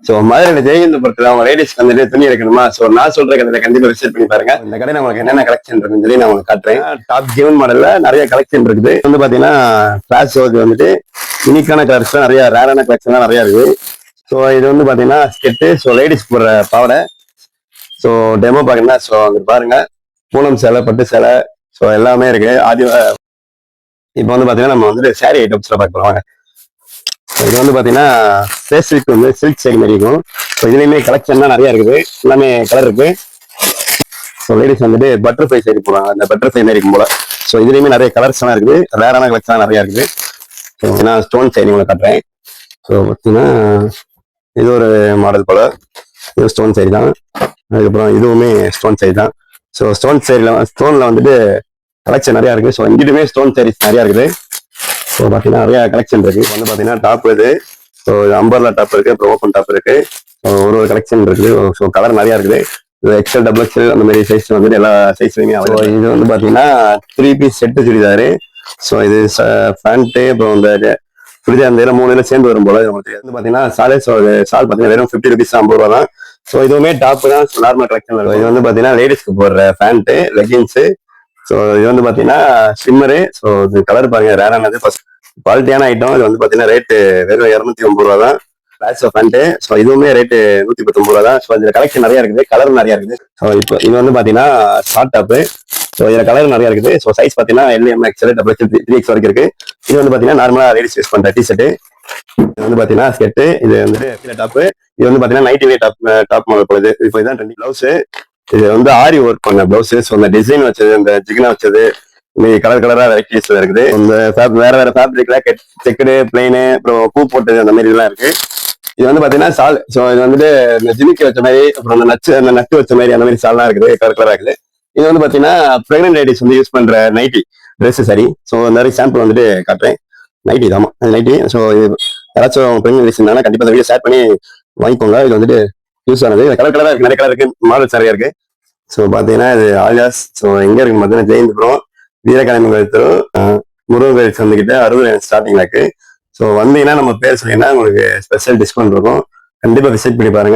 So Madurai ஜெயந்தபுரத்தில் அவங்க லேடிஸ்க்கு வந்துட்டு துணி எடுக்கணுமா? ஸோ நான் சொல்ற கடையில கண்டிப்பா விசிட் பண்ணி பாருங்க. இந்த கடையில உங்களுக்கு என்னென்ன கலெக்ஷன் இருக்குன்னு சொல்லி நான் உங்களுக்கு காட்டுறேன். டாப் ஜீவன் மாடல்ல நிறைய கலெக்ஷன் இருக்குது. வந்து பாத்தீங்கன்னா கிளாஸ் வந்துட்டு யூனிக்கான கலர்ஸ் நிறைய ரேரான கலெக்ஷன் நிறைய இருக்கு. ஸோ இது வந்து பாத்தீங்கன்னா ஸ்கெட்டு. ஸோ லேடிஸ் போடுற பாவடை. ஸோ டெமோ பாருங்கன்னா ஸோ அங்க பாருங்க பூனம் சேலை, பட்டு சேலை, ஸோ எல்லாமே இருக்கு. இப்போ வந்து பாத்தீங்கன்னா நம்ம வந்துட்டு சாரி ஐட்டம்ஸ்ல பார்க்கலாம். இது வந்து பாத்தீங்கன்னா சில்க் வந்து சில்க் சேரி மாதிரி இருக்கும். ஸோ இதுலயுமே கலெக்ஷன்லாம் நிறைய இருக்குது. எல்லாமே கலர் இருக்கு. ஸோ லேடிஸ் வந்துட்டு பட்டர்ஃப்ளை சேரி போடுவாங்க. அந்த பட்டர்ஃப்ளை மாதிரி இருக்கும் போல. ஸோ இதுலயுமே நிறைய கலர்ஸ் எல்லாம் இருக்குது. ரேரான கலெக்ஷன் நிறைய இருக்குது. ஸோ நான் ஸ்டோன் சேரி உங்களுக்கு காட்டுறேன். ஸோ பார்த்தீங்கன்னா இது ஒரு மாடல் போல. இது ஸ்டோன் சேரி தான். அதுக்கப்புறம் இதுவுமே ஸ்டோன் சேரி தான். ஸோ ஸ்டோன்ல வந்துட்டு கலெக்ஷன் நிறைய இருக்கு. ஸோ இங்கிட்டுமே ஸ்டோன் சேரீஸ் நிறைய இருக்குது. ஸோ பார்த்தீங்கன்னா நிறைய கலெக்ஷன் இருக்கு. வந்து பார்த்தீங்கன்னா டாப் இது. ஸோ அம்பர்லா டாப் இருக்கு, அப்புறம் ஓப்பன் டாப் இருக்கு. ஒரு கலெக்ஷன் இருக்குது. ஸோ கலர் நிறைய இருக்குது. எக்ஸ்எல், டபுள் எக்ஸ்எல் அந்த மாதிரி சைஸ் வந்துட்டு எல்லா சைஸ்லையுமே. இது வந்து பார்த்தீங்கன்னா 3 பீஸ் செட்டு சுடிதாரு. ஸோ இது பேண்ட்டு, அப்புறம் இந்த சுடிதார் இந்த 3 சேர்ந்து வரும் போல. உங்களுக்கு வந்து பார்த்தீங்கன்னா சால் பார்த்தீங்கன்னா வெறும் 50 rupees 50 ரூபா தான். ஸோ இதுவுமே டாப் தான், நார்மல் கலெக்ஷன் இருக்கும். இது வந்து பார்த்தீங்கன்னா லேடிஸ்க்கு போடுற பேண்ட்டு, லெகின்ஸு. ஸோ இது வந்து பார்த்தீங்கன்னா ஸ்லிம்மரு. ஸோ இது கலர் பாருங்க, ரேரானது, ஃபர்ஸ்ட் குவாலிட்டியான ஐட்டம். இது வந்து பார்த்தீங்கன்னா ரேட்டு வெறும் 209 ரூபா தான். Class pant. ஸோ இதுவுமே ரேட்டு 119 ரூபா தான். ஸோ இதுல கலெக்ஷன் நிறைய இருக்குது, கலர் நிறைய இருக்குது. ஸோ இப்போ இது வந்து பார்த்தீங்கன்னா ஷார்ட் டாப்பு. ஸோ இதுல கலர் நிறைய இருக்குது. ஸோ சைஸ் பார்த்தீங்கன்னா LM, XL, XXL, 3X வரைக்கும் இருக்கு. இது வந்து பார்த்தீங்கன்னா நார்மலா லேடிஸ் யூஸ் பண்ற டிஷர்ட்டு. இது வந்து பார்த்தீங்கன்னா ஸ்கெட்டு. இது வந்துட்டு கீழே டாப்பு. இது வந்து பார்த்தீங்கன்னா நைட்டி வே டாப் மாடல் போகுது. இப்போ இதான் ட்ரெண்டிங். பிளவுஸ் இது வந்து ஆரி ஒர்க் பண்ண பிளவுஸ். ஸோ அந்த டிசைன் வச்சது, அந்த ஜிகினா வச்சது, கலர் கலரா வெரைட்டிஸ்ல இருக்குது. இந்த வேற வேற ஃபேப்ரிக்ல செக்குடு, பிளைனு, அப்புறம் பூ போட்டது அந்த மாதிரி இதெல்லாம் இருக்கு. இது வந்து பாத்தீங்கன்னா சால். ஸோ இது வந்துட்டு இந்த ஜிமிக்கி வச்ச மாதிரி, அப்புறம் அந்த நட்டு வச்ச மாதிரி அந்த மாதிரி சால்லாம் இருக்குது, கலர் கலரா இருக்குது. இது வந்து பாத்தீங்கன்னா பிரெக்னன்ட் லேடிஸ் வந்து யூஸ் பண்ற நைட்டி ட்ரெஸ் சரி. ஸோ இந்த மாதிரி சாம்பிள் வந்துட்டு காட்டுறேன். நைட்டி தாமா நைட்டி. ஸோ இது யாராச்சும் பிரெக்னன்ட் லேடிஸ் இருந்தாங்கன்னா கண்டிப்பா இந்த வீடியோ ஷேர் பண்ணி வாங்கிக்கோங்க. இது வந்துட்டு யூஸ் ஆனது. கலர் கலரா இருக்கு, நிறைய கலர் இருக்கு, மாடல்ஸ் நிறைய இருக்கு. ஸோ பார்த்தீங்கன்னா இது ஆலியாஸ். ஸோ எங்கே இருக்கு பார்த்தீங்கன்னா ஜெயந்தபுரம் வீரகாமி கோயில் தெரு, முருகன் கோயில் சந்துக்கிட்ட 60 ஸ்டார்டிங்ல இருக்கு. ஸோ வந்தீங்கன்னா நம்ம பேர் சொன்னீங்கன்னா உங்களுக்கு ஸ்பெஷல் டிஸ்கவுண்ட் இருக்கும். கண்டிப்பாக விசிட் பண்ணி பாருங்க.